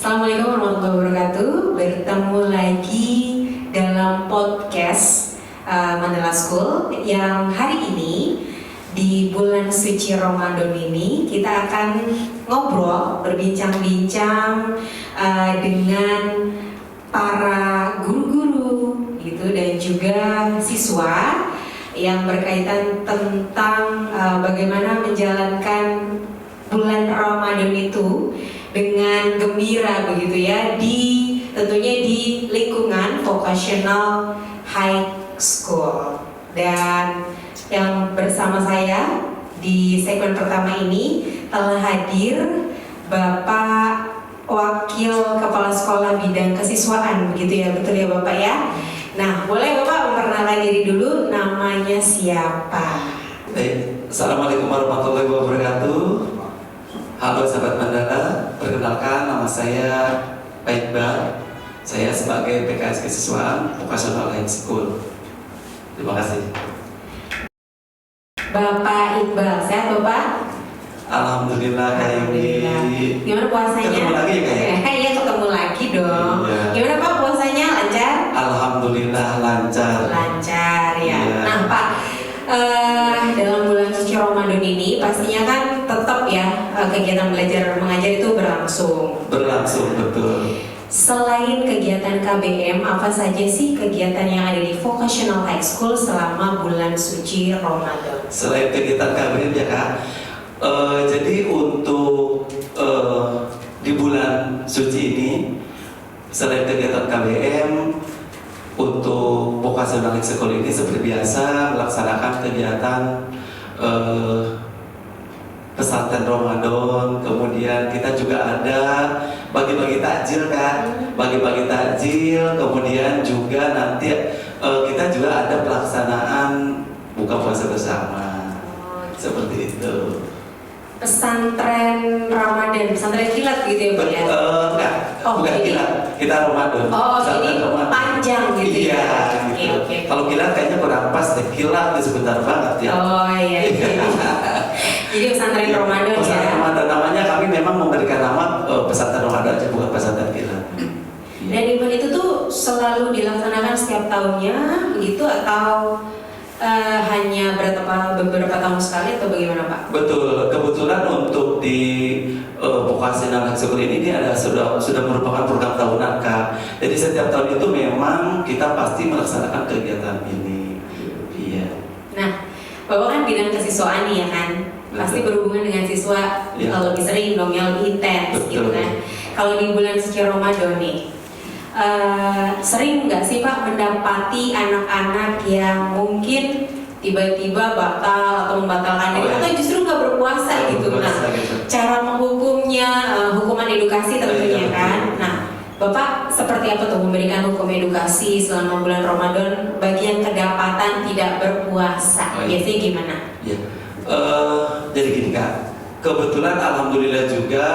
Assalamualaikum warahmatullahi wabarakatuh. Bertemu lagi dalam podcast Mandala School yang hari ini di bulan suci Ramadan ini kita akan ngobrol, berbincang-bincang dengan para guru-guru gitu dan juga siswa yang berkaitan tentang bagaimana menjalankan bulan Ramadan itu dengan gembira begitu ya, tentunya di lingkungan vocational high school. Dan yang bersama saya di segmen pertama ini telah hadir Bapak Wakil Kepala Sekolah Bidang Kesiswaan, begitu ya, betul ya Bapak ya? Nah, boleh Bapak memperkenalkan diri dulu, namanya siapa? Baik, Assalamualaikum warahmatullahi wabarakatuh. Halo sahabat Mandala, perkenalkan nama saya Pak Iqbal. Saya sebagai PKS Kesiswaan Vocational High School. Terima kasih. Bapak Iqbal, sehat Bapak? Alhamdulillah Kak Yuni. Gimana puasanya? Ketemu lagi ya Kak? Iya, ketemu lagi dong. Iya. Gimana Pak puasanya, lancar? Alhamdulillah lancar. Lancar ya. Iya. Nah Pak, dalam bulan suci Ramadan ini pastinya kan tetap ya kegiatan belajar mengajar itu berlangsung. Berlangsung, betul. Selain kegiatan KBM, apa saja sih kegiatan yang ada di Vocational High School selama bulan suci Ramadan? Selain kegiatan KBM ya Kak, jadi untuk di bulan suci ini, selain kegiatan KBM, untuk vocational high school ini seperti biasa melaksanakan kegiatan pesantren Ramadan. Kemudian kita juga ada bagi-bagi takjil Kak, bagi-bagi takjil. Kemudian juga nanti kita juga ada pelaksanaan buka puasa bersama. Seperti itu. Pesantren Ramadan, pesantren kilat gitu ya Pak ya? Enggak, bukan kilat, kita Ramadan. Oh, ini Ramadan. panjang gitu Iya, ya? gitu. Oke. Kalau kilat kayaknya kurang pas deh, kilat itu sebentar banget ya. Oh iya, jadi pesantren Ramadan Pesantren ya? Ramadan namanya, kami memang memberikan nama pesantren Ramadan aja, bukan pesantren kilat. Dan event itu tuh selalu dilaksanakan setiap tahunnya begitu atau hanya beberapa tahun sekali atau bagaimana Pak? Betul, kebetulan untuk di vocational high school ini ada sudah merupakan program tahunan Kak. Jadi setiap tahun itu memang kita pasti melaksanakan kegiatan ini. Iya. Nah, Bapak kan bidang kesiswaan nih ya kan? Pasti berhubungan dengan siswa Ya. lebih sering dong, yang lebih intens gitu Betul. kan? Kalau di bulan suci Ramadan nih, sering nggak sih Pak mendapati anak-anak yang mungkin tiba-tiba batal atau membatalkan diri atau justru nggak berpuasa gitu? Nah, cara menghukumnya, hukuman edukasi tentunya kan? Nah, Bapak seperti apa tuh memberikan hukum edukasi selama bulan Ramadan bagi yang kedapatan tidak berpuasa? Biasanya gimana? Ya. Jadi gini Kak, kebetulan alhamdulillah juga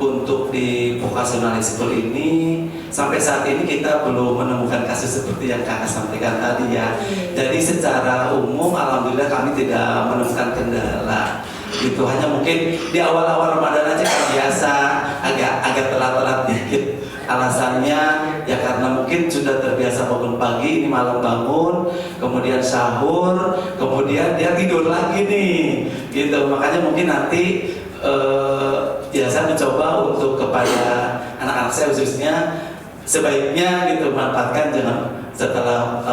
untuk di vocational school ini sampai saat ini kita belum menemukan kasus seperti yang Kakak sampaikan tadi ya. Jadi secara umum alhamdulillah kami tidak menemukan kendala. Itu hanya mungkin di awal-awal Ramadan aja kan biasa agak telat-telat dikit. Alasannya ya karena mungkin sudah terbiasa bangun pagi, ini malam bangun, kemudian sahur, kemudian dia tidur lagi nih, gitu. Makanya mungkin nanti ya saya mencoba untuk kepada anak-anak saya khususnya sebaiknya gitu manfaatkan, jangan setelah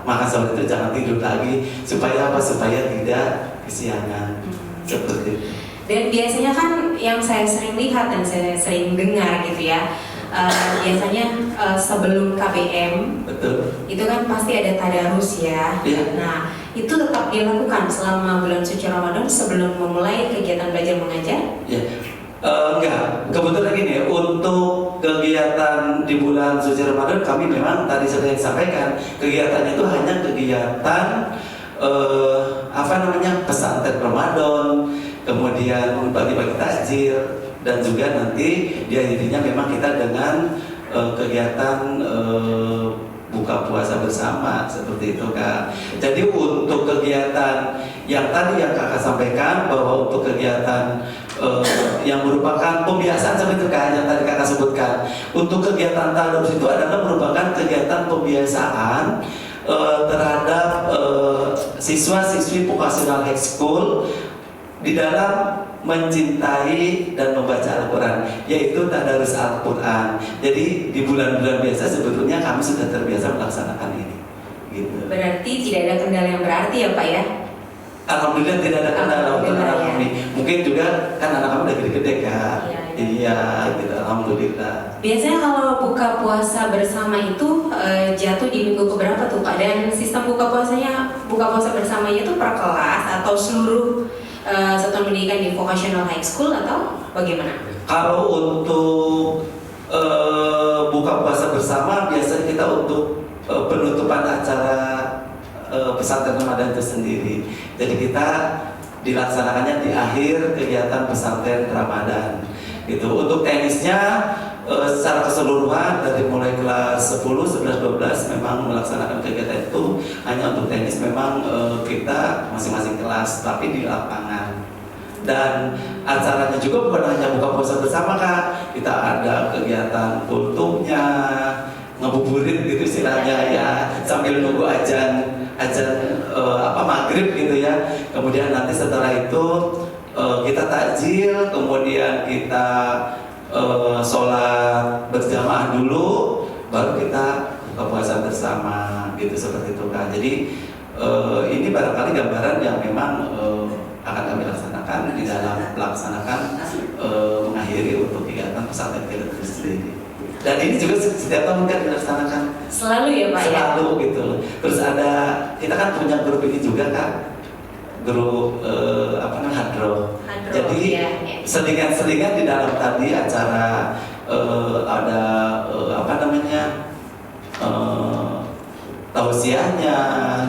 makan sahur itu jangan tidur lagi supaya supaya tidak kesiangan seperti itu. Dan biasanya kan yang saya sering lihat dan saya sering dengar gitu ya, biasanya sebelum KBM Betul. itu kan pasti ada tadarus ya. Iya. Nah, itu tetap dilakukan selama bulan suci Ramadan sebelum memulai kegiatan belajar mengajar? Ya, enggak. Kebetulan gini, untuk kegiatan di bulan suci Ramadan kami memang tadi sudah disampaikan kegiatannya itu hanya kegiatan pesantren Ramadan, kemudian bagi-bagi takjil dan juga nanti diakhirinya memang kita dengan kegiatan buka puasa bersama seperti itu Kak. Jadi untuk kegiatan yang tadi yang Kakak sampaikan bahwa untuk kegiatan yang merupakan pembiasaan seperti itu Kak, yang tadi Kakak sebutkan, untuk kegiatan tadarus itu adalah merupakan kegiatan pembiasaan terhadap siswa-siswi vocational high school di dalam mencintai dan membaca Al-Quran, yaitu tadarus Al-Quran. Jadi di bulan-bulan biasa sebetulnya kami sudah terbiasa melaksanakan ini. Gitu. Berarti tidak ada kendala yang berarti ya Pak ya? Alhamdulillah tidak ada kendala untuk Alhamdulillah, anak ya. kami. Mungkin juga kan anak kami udah gede-gede Kak. Iya, Iya, gitu. Alhamdulillah. Biasanya kalau buka puasa bersama itu jatuh di minggu keberapa tuh Pak? Dan sistem buka puasa bersamanya itu per kelas atau seluruh satuan pendidikan di vocational high school atau bagaimana? Kalau untuk buka puasa bersama biasanya kita untuk penutupan acara pesantren Ramadan itu sendiri. Jadi kita dilaksanakannya di akhir kegiatan pesantren Ramadan. Gitu. Untuk tenisnya secara keseluruhan dari mulai kelas 10, 11, 12 memang melaksanakan kegiatan itu. Hanya untuk tenis memang kita masing-masing kelas tapi di lapangan. Dan acaranya juga bukan hanya buka puasa bersama Kak. Kita ada kegiatan kultumnya, ngebuburit gitu istilahnya ya, sambil nunggu ajan maghrib gitu ya. Kemudian nanti setelah itu kita takjil, kemudian kita sholat berjamaah dulu, baru kita buka puasa bersama gitu, seperti itu Kak. Jadi ini barangkali gambaran yang memang akan kami laksanakan di dalam melaksanakan mengakhiri untuk kegiatan pesantren kita itu sendiri. Dan ini juga setiap tahun kan dilaksanakan. Selalu ya Pak ya? Selalu gitu. Terus kita kan punya grup ini juga Kak, grup hadroh. Jadi ya. selingan-selingan di dalam tadi acara ada tausiahnya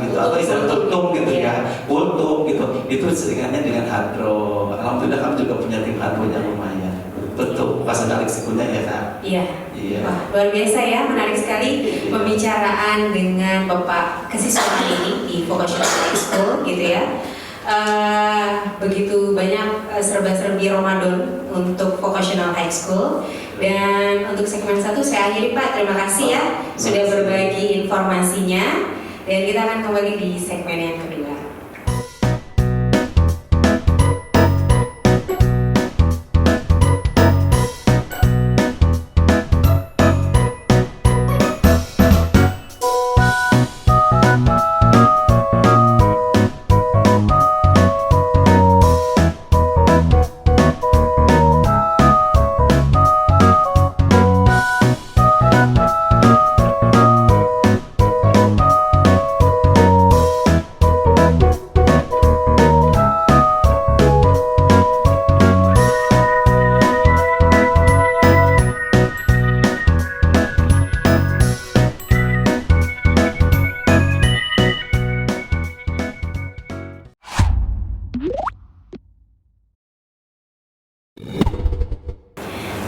gitu, atau istilah kultum gitu ya, kultum gitu, itu selingannya dengan hadroh. Alhamdulillah kami juga punya tim hadroh yang lumayan. Betul, vocational high school-nya ya Kak. Iya. Iya. Wah, luar biasa ya, menarik sekali pembicaraan dengan Bapak kesiswaan ini di vocational high school gitu ya. Begitu banyak serba-serbi Ramadan untuk vocational high school. Dan untuk segmen 1 saya akhiri Pak, terima kasih ya sudah berbagi informasinya. Dan kita akan kembali di segmen yang kedua.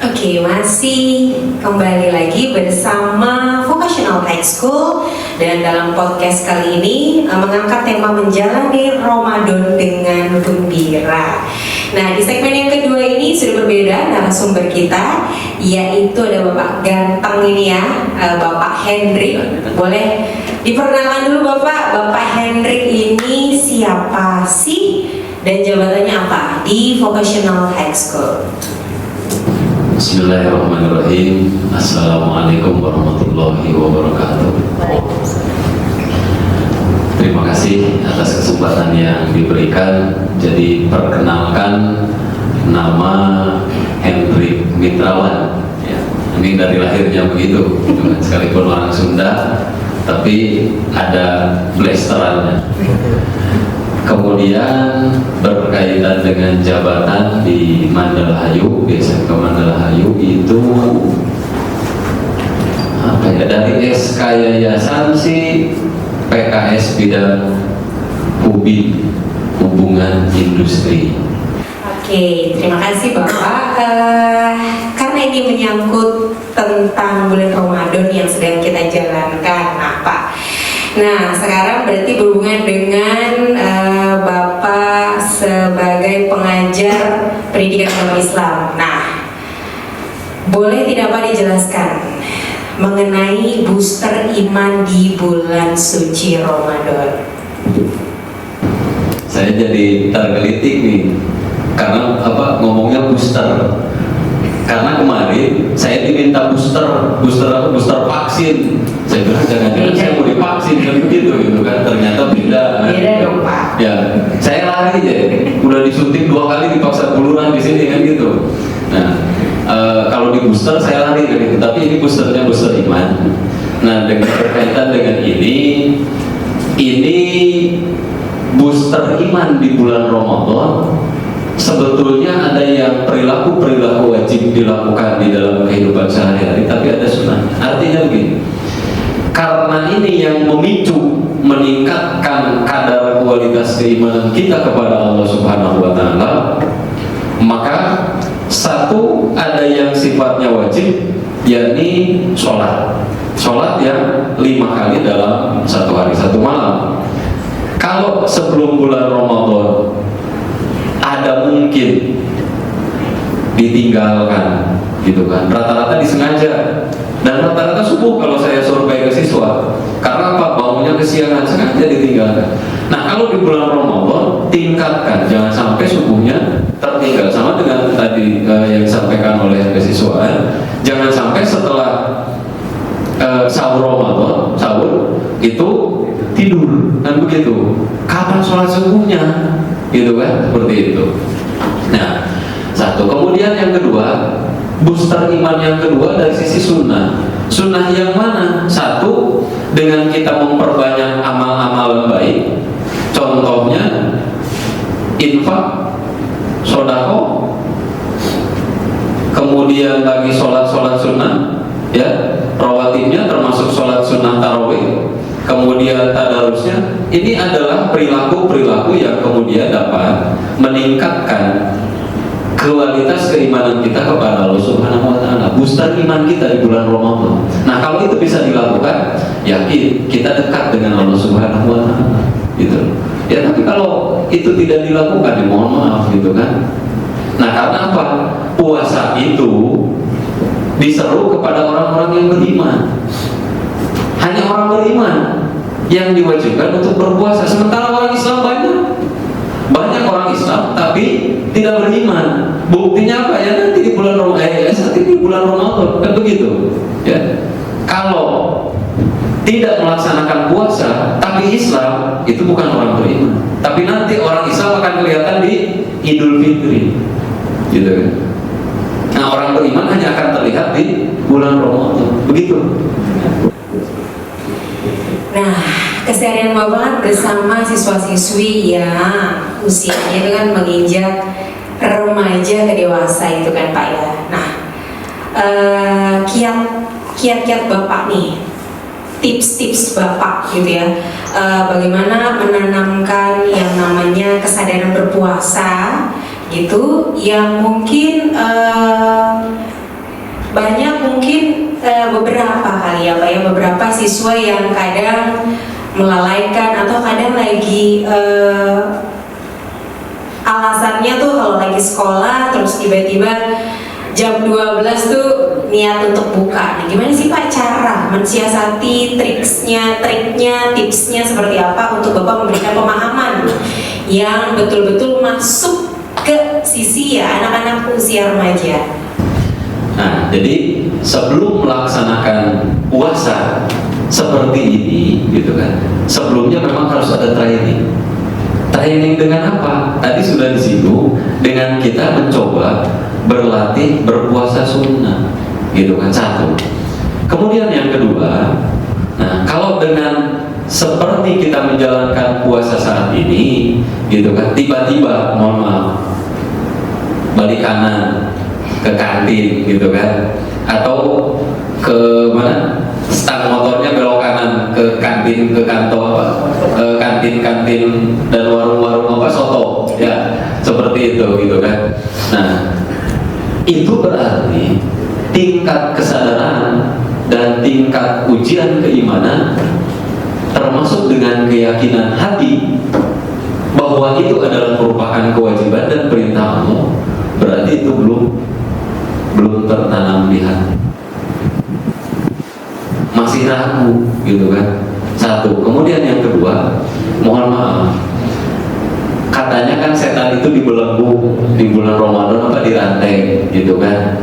Oke, masih kembali lagi bersama Vocational High School. Dan dalam podcast kali ini mengangkat tema menjalani Ramadan dengan gembira. Nah, di segmen yang kedua ini sudah berbeda narasumber kita, yaitu ada Bapak ganteng ini ya, Bapak Hendrik. Boleh diperkenalkan dulu Bapak Hendrik ini siapa sih dan jabatannya apa di Vocational High School? Bismillahirrahmanirrahim. Assalamualaikum warahmatullahi wabarakatuh. Terima kasih atas kesempatan yang diberikan. Jadi perkenalkan, nama Hendrik Mitrawan ya. Ini dari lahirnya begitu, sekalipun orang Sunda tapi ada blasterannya. Kemudian berkaitan dengan jabatan di Mandalahayu, SMK Mandalahayu itu apa ya, dari SK Yayasan sih PKS bidang hubungan industri. Oke, terima kasih Bapak. karena ini menyangkut tentang bulan Ramadan yang sedang kita jalankan, nah Pak. Nah, sekarang berarti berhubungan dengan Bapak sebagai pengajar pendidikan agama Islam. Nah, boleh tidak Pak dijelaskan mengenai booster iman di bulan suci Ramadan? Saya jadi tergelitik nih karena ngomongnya booster. Karena kemarin saya diminta booster vaksin. Saya bilang jangan-jangan saya mau divaksin kan begitu gitu kan. Ternyata beda. Beda dong Pak. Ya, saya lari aja. Udah disuntik 2 kali dipaksa buluran di sini kan gitu. Nah, kalau di booster saya lari kan gitu. Tapi ini boosternya booster iman. Nah, dengan berkaitan dengan ini booster iman di bulan Ramadan. Sebetulnya ada yang perilaku wajib dilakukan di dalam kehidupan sehari-hari, tapi ada sunnah. Artinya begini, karena ini yang memicu meningkatkan kadar kualitas keimanan kita kepada Allah Subhanahu wa Ta'ala, maka satu, ada yang sifatnya wajib, yakni sholat yang 5 kali dalam 1 hari 1 malam. Kalau sebelum bulan Ramadan ada mungkin ditinggalkan gitu kan, rata-rata disengaja, dan rata-rata subuh kalau saya survei ke siswa, karena apa? Bangunnya kesiangan, sengaja ditinggalkan. Nah, kalau di bulan Ramadan tingkatkan, jangan sampai subuhnya tertinggal. Sama dengan tadi yang disampaikan oleh kesiswaan, jangan sampai setelah sahur Ramadan, sahur itu tidur, kan begitu. Kapan sholat subuhnya? Gitu kan, seperti itu. Nah, satu. Kemudian yang kedua, booster iman yang kedua dari sisi sunnah. Sunnah yang mana? Satu, dengan kita memperbanyak amal-amal baik. Contohnya infak, sodako, kemudian lagi sholat sunnah, ya, rawatibnya termasuk sholat sunnah tarawih. Kemudian tadarusnya, ini adalah perilaku-perilaku yang kemudian dapat meningkatkan kualitas keimanan kita kepada Allah Subhanahu wa Ta'ala, booster iman kita di bulan Ramadan. Nah, kalau itu bisa dilakukan, yakin kita dekat dengan Allah Subhanahu wa Ta'ala, gitu. Ya, tapi kalau itu tidak dilakukan, ya mohon maaf, gitu kan. Nah, karena apa? Puasa itu diseru kepada orang-orang yang beriman. Hanya orang beriman yang diwajibkan untuk berpuasa. Sementara orang Islam banyak orang Islam tapi tidak beriman. Buktinya apa? Ya nanti di bulan Ramadan, saat ini bulan Ramadan kan begitu. Ya, kalau tidak melaksanakan puasa tapi Islam, itu bukan orang beriman. Tapi nanti orang Islam akan kelihatan di Idul Fitri, gitu kan. Nah, orang beriman hanya akan terlihat di bulan Ramadan, begitu. Nah, keseharian Bapak bersama siswa-siswi yang usianya itu kan menginjak remaja ke dewasa itu kan Pak ya. Nah, kiat-kiat Bapak nih, tips-tips Bapak gitu ya, bagaimana menanamkan yang namanya kesadaran berpuasa gitu, yang mungkin banyak mungkin beberapa kali ya Pak ya, beberapa siswa yang kadang melalaikan atau kadang lagi alasannya tuh kalau lagi sekolah terus tiba-tiba jam 12 tuh niat untuk buka. Nah, gimana sih Pak cara mensiasati triknya, tipsnya seperti apa untuk Bapak memberikan pemahaman yang betul-betul masuk ke sisi ya anak-anak usia remaja? Nah, jadi sebelum melaksanakan puasa seperti ini, gitu kan, sebelumnya memang harus ada training. Training dengan apa? Tadi sudah disinggung, dengan kita mencoba berlatih berpuasa sunnah, gitu kan, satu. Kemudian yang kedua, nah kalau dengan seperti kita menjalankan puasa saat ini, gitu kan, tiba-tiba, mohon maaf, balik kanan ke kantin, gitu kan, atau ke mana, stang motornya belok kanan ke kantin, ke kantor apa, kantin dan warung-warung apa, soto ya, seperti itu, gitu kan. Nah, itu berarti tingkat kesadaran dan tingkat ujian keimanan, termasuk dengan keyakinan hati bahwa itu adalah merupakan kewajiban dan perintah Allah, berarti itu belum tertanam di hati, masih ragu gitu kan. Satu. Kemudian yang kedua, mohon maaf, katanya kan setan itu dibelenggu di bulan Ramadan apa dirantai gitu kan.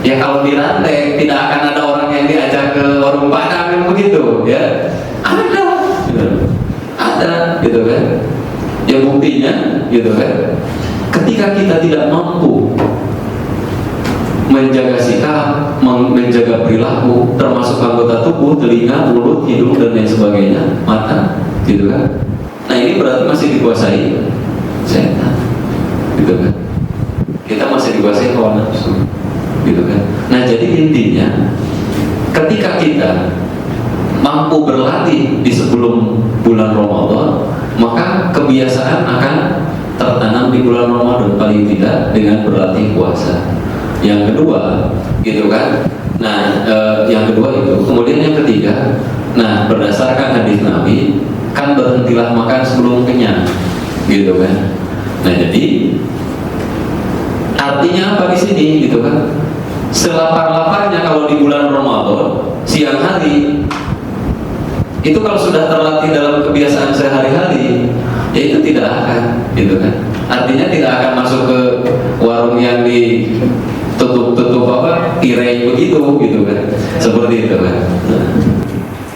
Ya kalau dirantai tidak akan ada orang yang diajak ke warung Padang kan begitu ya. Ada gitu. Ada gitu kan. Ya buktinya gitu kan, ketika kita tidak mampu menjaga sikap, menjaga perilaku, termasuk anggota tubuh, telinga, mulut, hidung dan lain sebagainya, mata, gitu kan. Nah ini berarti masih dikuasai setan, gitu kan. Kita masih dikuasai hawa nafsu, gitu kan. Nah jadi intinya, ketika kita mampu berlatih di sebelum bulan Ramadan, maka kebiasaan akan tertanam di bulan Ramadan, paling tidak dengan berlatih puasa. Yang kedua, gitu kan. Nah, yang kedua itu. Kemudian yang ketiga, nah berdasarkan hadis Nabi, kan berhentilah makan sebelum kenyang, gitu kan. Nah jadi artinya apa di sini, gitu kan? Selapar-laparnya kalau di bulan Ramadan siang hari, itu kalau sudah terlatih dalam kebiasaan sehari-hari, ya itu tidak akan, gitu kan. Artinya tidak akan masuk ke warung yang ditutup apa, tirai begitu, gitu kan. Seperti itu kan.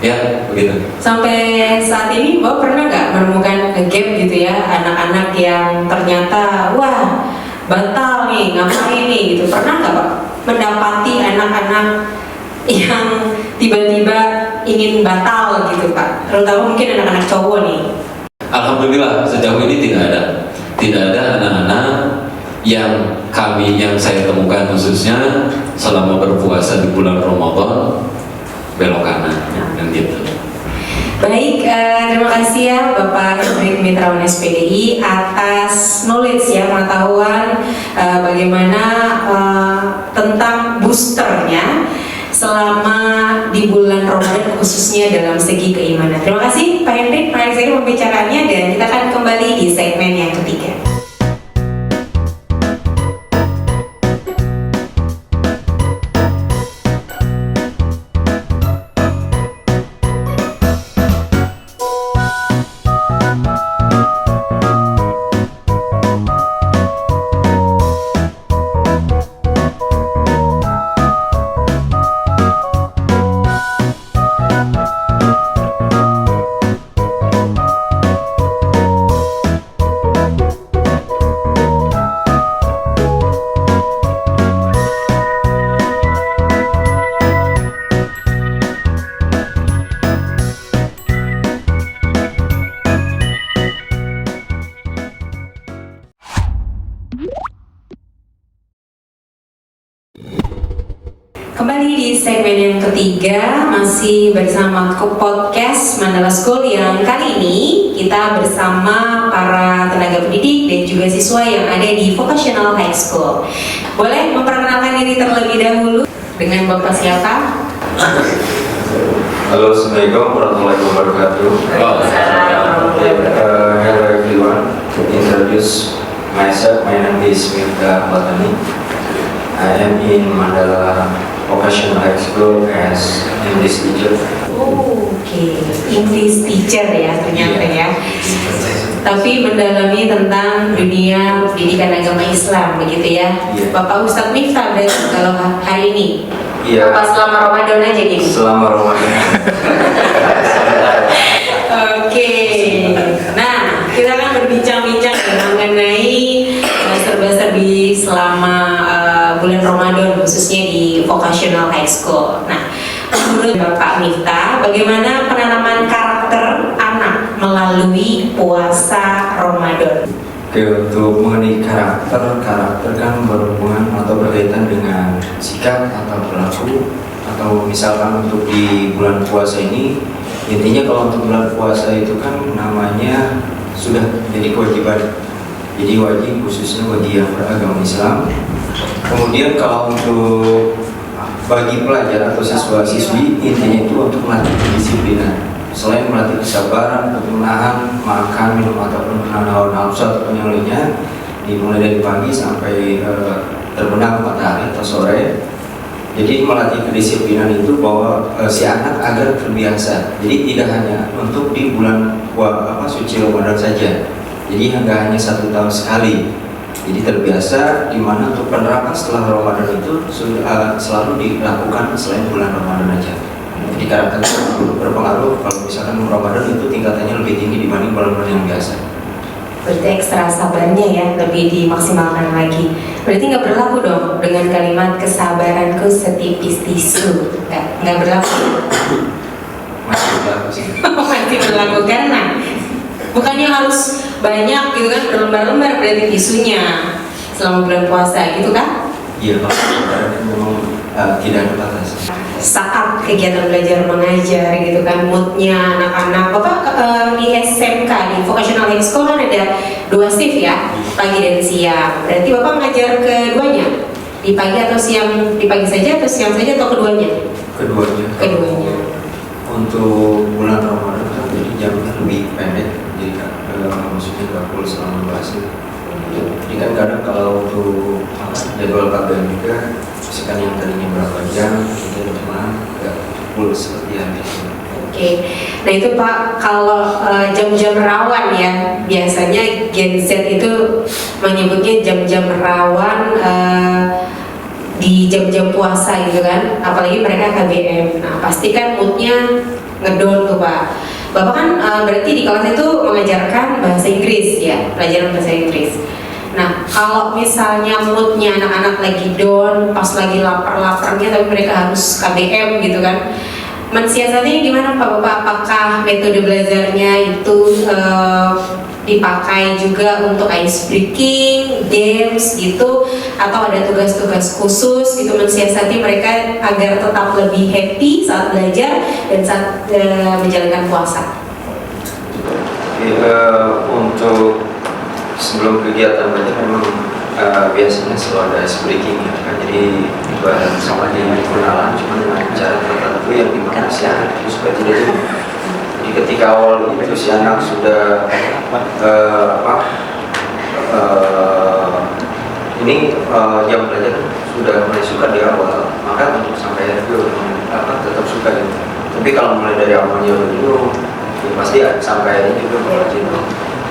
Ya, begitu. Sampai saat ini Bapak pernah nggak menemukan gap gitu ya, anak-anak yang ternyata wah batal nih, ngapain nih gitu. Pernah nggak Pak mendapati anak-anak yang tiba-tiba ingin batal gitu Pak, terutama mungkin anak-anak cowok nih? Alhamdulillah sejauh ini tidak ada anak-anak yang saya temukan khususnya selama berpuasa di bulan Ramadan belok kanan dan gitu. Baik, terima kasih ya Bapak Hendrik Mitrawan SPDI atas knowledge ya, pengetahuan bagaimana tentang boosternya selama di bulan Ramadan khususnya dalam segi keimanan. Terima kasih Pak Hendrik, menarik sekali pembicaraannya dan kita akan kembali di segmen yang ketiga. Kembali di segmen yang ketiga, masih bersama podcast Mandala School yang kali ini kita bersama para tenaga pendidik dan juga siswa yang ada di Vocational High School. Boleh memperkenalkan diri terlebih dahulu dengan Bapak siapa? Halo, Assalamualaikum warahmatullahi wabarakatuh. Hello everyone. To introduce myself, my name is Miftah Batani. I am in Mandala Vocational High School as English teacher. Oke, English teacher ya ternyata ya. Tapi mendalami tentang dunia pendidikan agama Islam begitu ya. Iya. Bapak Ustadz Miftah berarti kalau hari ini. Iya. Apa selama Ramadan aja nih? Selama Ramadan. Oke. Nah, kita akan berbincang-bincang mengenai serba-serbi selama bulan Ramadan khususnya di Vocational High School. Nah, menurut Bapak Miftah, bagaimana penanaman karakter anak melalui puasa Ramadan? Oke, untuk mengenai karakter kan berhubungan atau berkaitan dengan sikap atau perilaku, atau misalkan untuk di bulan puasa ini, intinya kalau untuk bulan puasa itu kan namanya sudah jadi kewajiban, jadi wajib khususnya bagi yang beragama Islam. Kemudian kalau untuk bagi pelajar atau siswa-siswi intinya itu untuk melatih kedisiplinan. Selain melatih kesabaran untuk menahan makan, minum ataupun menahan hawa nafsu ataupun yang lainnya, dimulai dari pagi sampai terbenam matahari atau sore. Jadi melatih kedisiplinan itu bahwa si anak agar terbiasa. Jadi tidak hanya untuk di bulan suci Ramadan saja. Jadi hanya 1 tahun sekali. Jadi terbiasa di mana untuk penerapan setelah Ramadan itu selalu dilakukan selain bulan Ramadan aja. Jadi karakter berpengaruh kalau misalkan Ramadan itu tingkatannya lebih tinggi dibanding bulan-bulan yang biasa. Berarti ekstra sabarnya ya lebih dimaksimalkan lagi. Berarti nggak berlaku dong dengan kalimat kesabaranku setipis tisu. Nggak berlaku. Masih berlaku sih. Masih berlaku karena bukannya harus banyak gitu kan, berlembar-lembar berarti tisunya selama bulan puasa gitu kan? Iya, kalau Ramadan itu memang tidak ada batas. Saat kegiatan belajar mengajar gitu kan, moodnya anak-anak Bapak di SMK di Vocational High School kan ada 2 shift ya, pagi dan siang. Berarti Bapak ngajar keduanya, di pagi atau siang, di pagi saja atau siang saja atau keduanya? Keduanya. Untuk bulan Ramadan kan jadi jamnya lebih pendek, jadi maksudnya 30 selama puasa. Jadi kan kadang kalau untuk jadwal KBM juga misalkan yang tadinya berapa jam kita cuma nggak full seperti yang biasa. Oke, nah itu Pak, kalau jam-jam rawan ya, biasanya Gen Z itu menyebutnya jam-jam rawan di jam-jam puasa gitu kan, apalagi mereka KBM. Nah pasti kan moodnya ngedon tuh Pak. Bapak kan berarti di kelas itu mengajarkan bahasa Inggris ya, pelajaran bahasa Inggris. Nah, kalau misalnya moodnya anak-anak lagi down, pas lagi lapar-laparnya tapi mereka harus KBM gitu kan, mensiasatinya gimana Pak Bapak? Apakah metode belajarnya itu dipakai juga untuk ice breaking, games gitu, atau ada tugas-tugas khusus gitu mensiasati mereka agar tetap lebih happy saat belajar dan saat menjalankan puasa? Untuk sebelum kegiatan belajar memang biasanya selalu ada ice breaking ya kan, jadi ibarat sama di kenalan cuma dengan cara tertentu yang dimana si anak itu supaya tidak jenuh. Jadi ketika awal itu si anak sudah jam belajar sudah mulai suka di awal, maka untuk sampai akhir itu tetap suka gitu. Tapi kalau mulai dari awalnya udah jenuh, ya pasti sampai akhirnya juga bakal jenuh.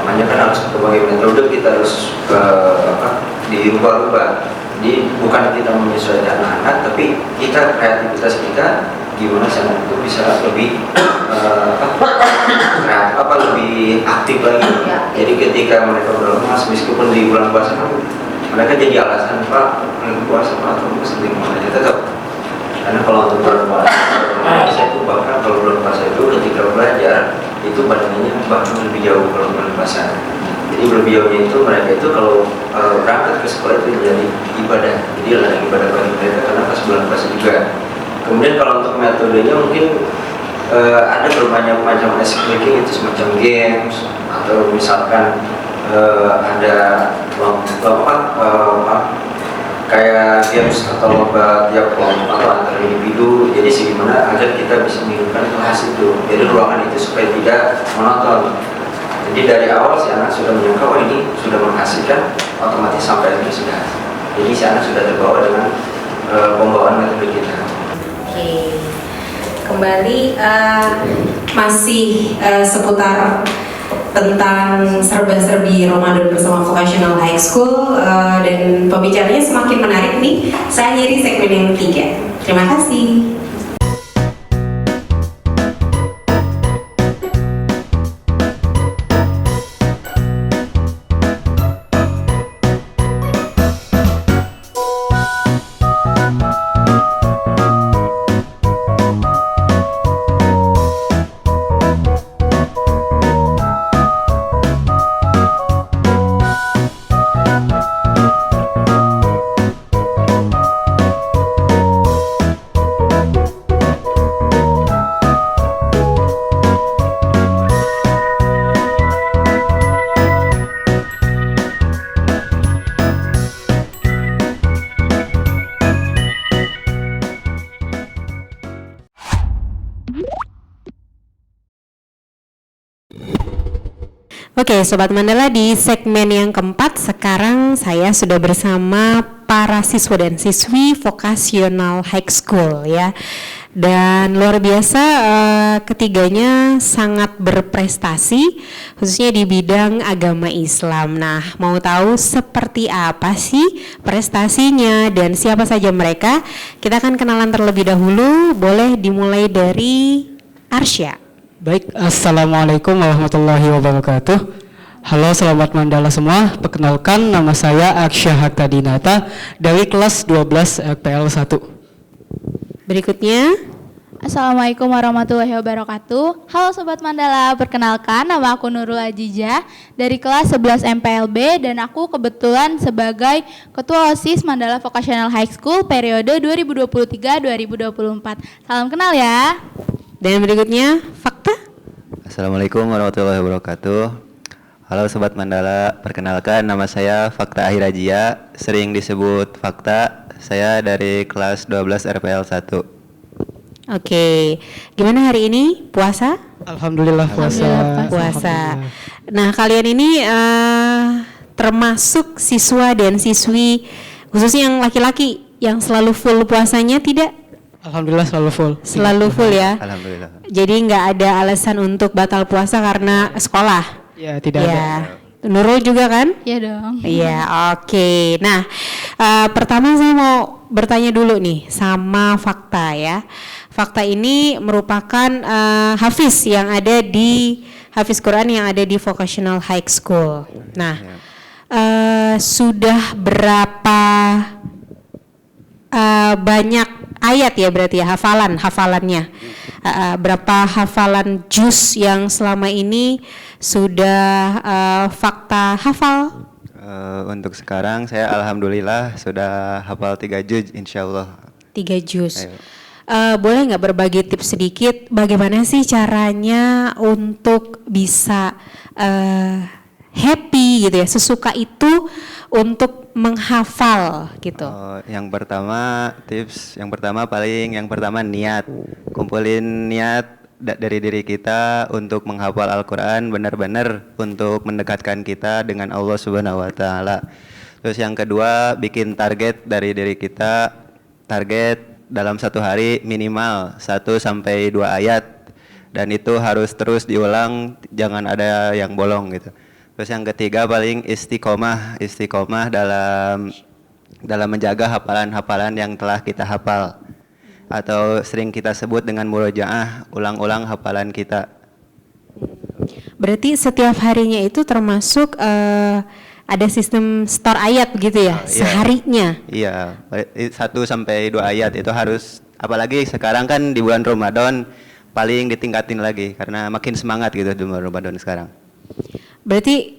Makanya kan harus berbagai metode kita harus dirubah-rubah. Jadi bukan kita menyesuaikan anak-anak, tapi kita kreativitas kita gimana sih anak itu bisa lebih lebih aktif lagi. Jadi ketika mereka berlemas, meskipun di bulan puasa kan mereka jadi alasan Pak, puasa Pak atau sedih aja tetap. Karena kalau untuk bulan puasa itu bahkan kalau bulan puasa itu ketika belajar itu badannya bahkan lebih jauh kalau bulan puasa. Jadi lebih jauhnya itu mereka itu kalau berangkat ke sekolah itu jadi ibadah. Jadi adalah ibadah bagi mereka karena pas bulan puasa juga. Kemudian kalau untuk metodenya mungkin ada berbanyak macam ice breaking, itu semacam games atau misalkan ada kayak games atau lomba tiap kelompok atau antar individu. Jadi gimana agar kita bisa menghidupkan kelas itu. Jadi ruangan itu supaya tidak monoton. Jadi dari awal si anak sudah menyangka oh ini sudah menghasilkan, otomatis sampai itu sudah. Jadi si anak sudah terbawa dengan pembawaan metode kita. Oke, kembali masih seputar tentang serba-serbi Ramadan bersama Vocational High School dan pembicaranya semakin menarik nih. Saya akhiri segmen yang 3. Terima kasih. Oke, Sobat Mandala, di segmen yang keempat sekarang saya sudah bersama para siswa dan siswi vocational high school ya. Dan luar biasa ketiganya sangat berprestasi khususnya di bidang agama Islam. Nah, mau tahu seperti apa sih prestasinya dan siapa saja mereka? Kita akan kenalan terlebih dahulu. Boleh dimulai dari Arsya. Baik, Assalamualaikum warahmatullahi wabarakatuh. Halo Sobat Mandala semua, perkenalkan nama saya Aksya Haktadinata dari kelas 12 RPL 1. Berikutnya, Assalamualaikum warahmatullahi wabarakatuh. Halo Sobat Mandala, perkenalkan nama aku Nurul Ajijah dari kelas 11 MPLB dan aku kebetulan sebagai Ketua OSIS Mandala Vocational High School periode 2023-2024. Salam kenal ya. dan berikutnya Fakta. Assalamualaikum warahmatullahi wabarakatuh. Halo Sobat Mandala, perkenalkan nama saya Fakta Ahirajia, sering disebut Fakta. Saya dari kelas 12 RPL 1. Oke, gimana hari ini puasa? Alhamdulillah puasa. Alhamdulillah, Puasa. Nah, kalian ini termasuk siswa dan siswi khususnya yang laki-laki yang selalu full puasanya tidak? Alhamdulillah selalu full. Selalu full ya. Alhamdulillah. Jadi nggak ada alasan untuk batal puasa karena sekolah. Ya, tidak ada. Ya. Nurul juga kan? Iya dong. Iya, oke. Nah, pertama saya mau bertanya dulu nih sama Fakta ya. Fakta ini merupakan hafiz yang ada di hafiz Quran yang ada di Vocational High School. Nah, sudah berapa banyak ayat ya berarti ya hafalannya? Berapa hafalan juz yang selama ini sudah Fakta hafal? Untuk sekarang saya alhamdulillah sudah hafal 3 juz insyaallah. 3 juz. Ayo. Boleh nggak berbagi tips sedikit bagaimana sih caranya untuk bisa happy gitu ya, sesuka itu untuk menghafal gitu? Yang pertama niat. Kumpulin niat dari diri kita untuk menghafal Al-Qur'an benar-benar untuk mendekatkan kita dengan Allah Subhanahu wa taala. Terus yang kedua, bikin target dari diri kita. Target dalam satu hari minimal 1 sampai 2 ayat dan itu harus terus diulang, jangan ada yang bolong gitu. Terus yang ketiga paling istiqomah dalam menjaga hafalan-hafalan yang telah kita hafal atau sering kita sebut dengan murojaah, ulang-ulang hafalan kita. Berarti setiap harinya itu termasuk ada sistem store ayat begitu ya, seharinya? Iya, 1 sampai 2 ayat itu harus, apalagi sekarang kan di bulan Ramadan paling ditingkatin lagi karena makin semangat gitu di bulan Ramadan sekarang. Berarti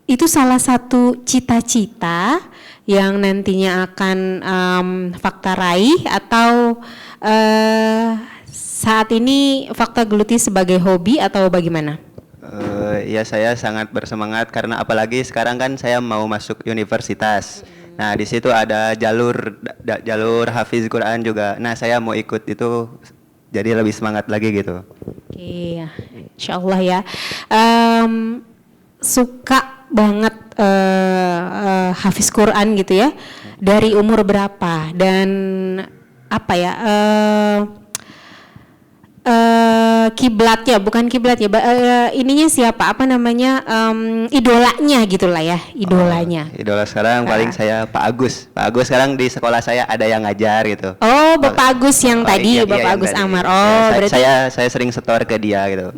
itu salah satu cita-cita yang nantinya akan Fakta raih atau saat ini Fakta geluti sebagai hobi atau bagaimana? Ya saya sangat bersemangat karena apalagi sekarang kan saya mau masuk universitas. Nah di situ ada jalur hafiz Quran juga. Nah saya mau ikut itu jadi lebih semangat lagi gitu. Oke, insyaallah ya. Suka banget hafiz Quran gitu ya. Dari umur berapa dan apa ya? Kiblatnya, bukan kiblatnya, ininya siapa? Apa namanya? Idolanya gitulah ya, idolanya. Idola sekarang paling saya Pak Agus. Pak Agus sekarang di sekolah saya ada yang ngajar gitu. Oh, Bapak Agus yang tadi, iya, Bapak yang Agus tadi. Amar. Ya, Oh, berarti saya sering setor ke dia gitu.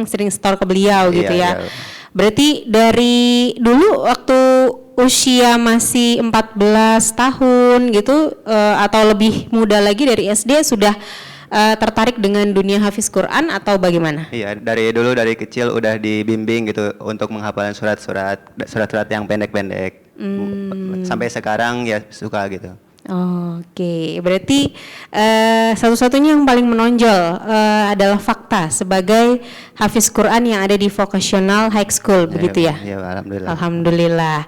sering store ke beliau gitu ya. Iya. Berarti dari dulu waktu usia masih 14 tahun gitu atau lebih muda lagi dari SD sudah tertarik dengan dunia hafiz Quran atau bagaimana? Iya, dari kecil udah dibimbing gitu untuk menghafalan surat-surat yang pendek-pendek. Sampai sekarang ya suka gitu. Oke, berarti satu-satunya yang paling menonjol adalah Fakta sebagai hafiz Quran yang ada di Vocational High School, begitu ya? Iya, alhamdulillah. Alhamdulillah.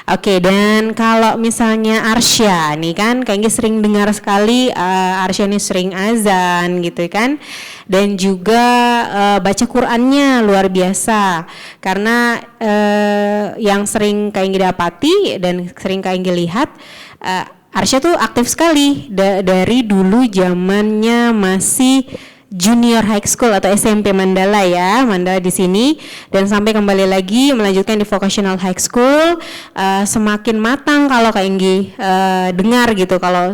Oke, dan kalau misalnya Arsya nih kan kayaknya sering dengar sekali Arsya ini sering azan gitu kan. Dan juga baca Qur'annya luar biasa. Karena yang sering kayaknya dapati dan sering kayaknya lihat Arsya tuh aktif sekali dari dulu zamannya masih junior high school atau SMP Mandala ya, Mandala di sini, dan sampai kembali lagi melanjutkan di vocational high school. Semakin matang kalau kayak Inggi dengar gitu kalau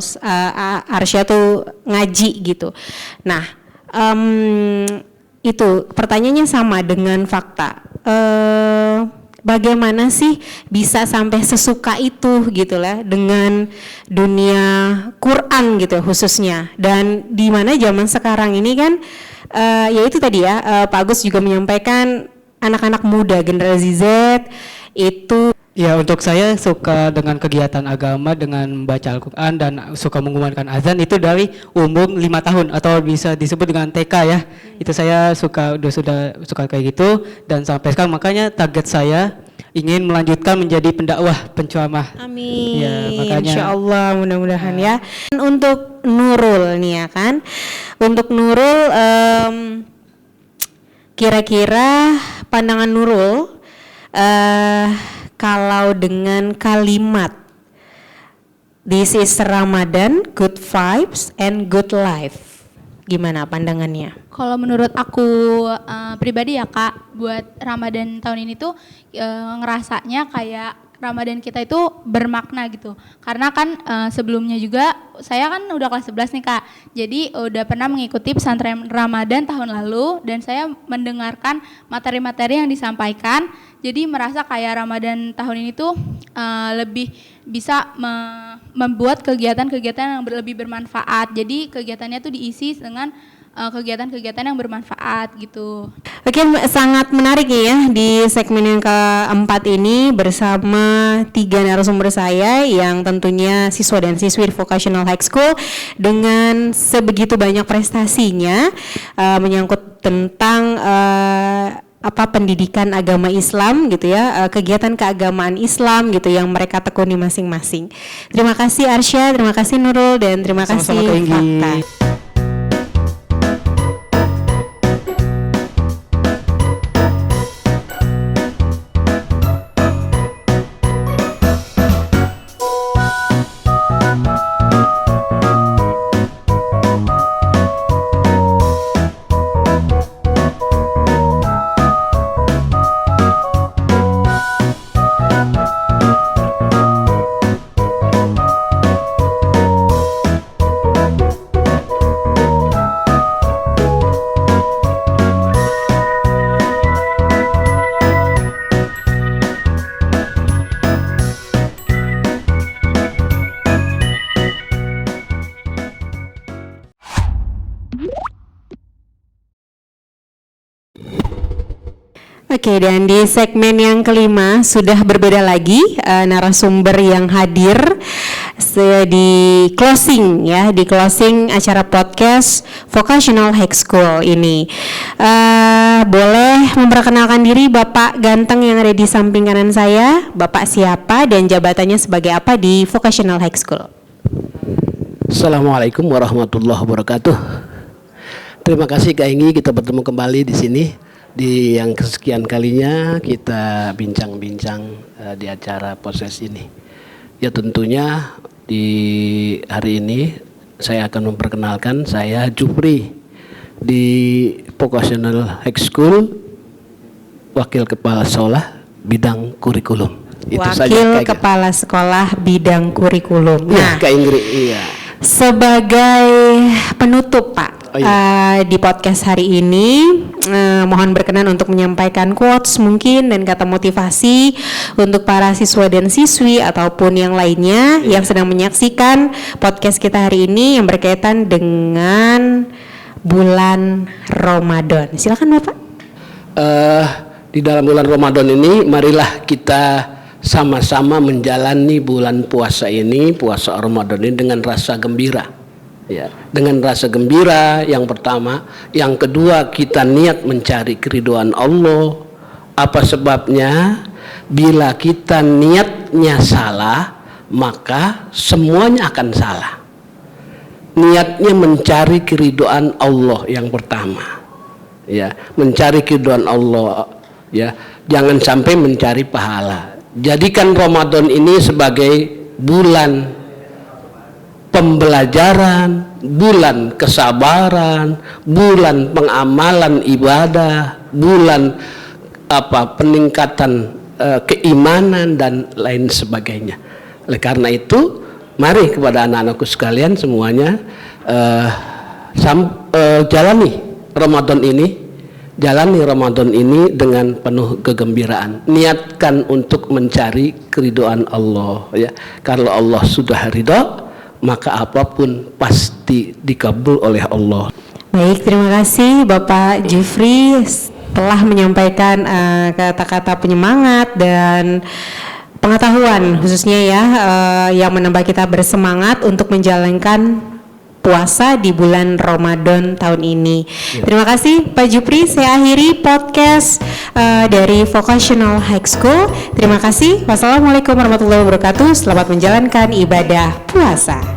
Arsya tuh ngaji gitu. Nah, itu pertanyaannya sama dengan fakta. Bagaimana sih bisa sampai sesuka itu gitu lah dengan dunia Quran gitu khususnya, dan di mana zaman sekarang ini kan ya itu tadi ya Pak Agus juga menyampaikan anak-anak muda generasi Z itu. Ya, untuk saya suka dengan kegiatan agama dengan membaca Al-Quran dan suka mengumandangkan azan itu dari umur 5 tahun atau bisa disebut dengan TK ya. Itu saya sudah suka kayak gitu, dan sampai sekarang makanya target saya ingin melanjutkan menjadi pendakwah, penceramah. Amin. Ya, makanya Insya Allah mudah-mudahan ya. Untuk Nurul nih ya kan. Untuk Nurul kira-kira pandangan Nurul kalau dengan kalimat "This is Ramadan, good vibes and good life", gimana pandangannya? Kalau menurut aku pribadi ya Kak, buat Ramadan tahun ini tuh ngerasanya kayak Ramadan kita itu bermakna gitu. Karena kan sebelumnya juga saya kan udah kelas 11 nih Kak. Jadi udah pernah mengikuti pesantren Ramadan tahun lalu, dan saya mendengarkan materi-materi yang disampaikan. Jadi merasa kayak Ramadan tahun ini tuh lebih bisa membuat kegiatan-kegiatan yang lebih bermanfaat. Jadi kegiatannya tuh diisi dengan kegiatan-kegiatan yang bermanfaat gitu. Oke, sangat menarik ya di segmen yang keempat ini bersama 3 narasumber saya yang tentunya siswa dan siswi Vocational High School dengan sebegitu banyak prestasinya menyangkut tentang pendidikan agama Islam gitu ya, kegiatan keagamaan Islam gitu yang mereka tekuni masing-masing. Terima kasih Arsya, terima kasih Nurul, dan terima kasih Fakta. Oke, dan di segmen yang kelima sudah berbeda lagi narasumber yang hadir di closing ya, di closing acara podcast Vocational High School ini. Boleh memperkenalkan diri Bapak ganteng yang ada di samping kanan saya, Bapak siapa dan jabatannya sebagai apa di Vocational High School? Assalamualaikum warahmatullahi wabarakatuh. Terima kasih Kak Inggi, kita bertemu kembali di sini. Di yang kesekian kalinya kita bincang-bincang di acara proses ini. Ya tentunya di hari ini saya akan memperkenalkan, saya Jupri di Vocational High School, Wakil Kepala Sekolah Bidang Kurikulum. Wakil Kepala Sekolah Bidang Kurikulum. Nah, Kak Ingrid, iya. Sebagai penutup Pak, di podcast hari ini mohon berkenan untuk menyampaikan quotes mungkin dan kata motivasi untuk para siswa dan siswi ataupun yang lainnya yang sedang menyaksikan podcast kita hari ini yang berkaitan dengan bulan Ramadan. Silakan Bapak. Di dalam bulan Ramadan ini marilah kita sama-sama menjalani bulan puasa ini, puasa Ramadan ini dengan rasa gembira. Ya, dengan rasa gembira yang pertama, yang kedua kita niat mencari keridhaan Allah. Apa sebabnya? bila kita niatnya salah, maka semuanya akan salah. Niatnya mencari keridhaan Allah yang pertama, ya, mencari keridhaan Allah, ya, jangan sampai mencari pahala. Jadikan Ramadan ini sebagai bulan pembelajaran, bulan kesabaran, bulan pengamalan ibadah, bulan peningkatan keimanan dan lain sebagainya. Oleh karena itu, mari kepada anak-anakku sekalian semuanya, jalani Ramadan ini dengan penuh kegembiraan. Niatkan untuk mencari keridhaan Allah, ya. Kalau Allah sudah ridho, maka apapun pasti dikabul oleh Allah. Baik, terima kasih Bapak Jufri telah menyampaikan kata-kata penyemangat dan pengetahuan khususnya ya, yang menambah kita bersemangat untuk menjalankan puasa di bulan Ramadan tahun ini. Terima kasih Pak Jupri. Saya akhiri podcast dari Vocational High School. Terima kasih. Wassalamualaikum warahmatullahi wabarakatuh. Selamat menjalankan ibadah puasa.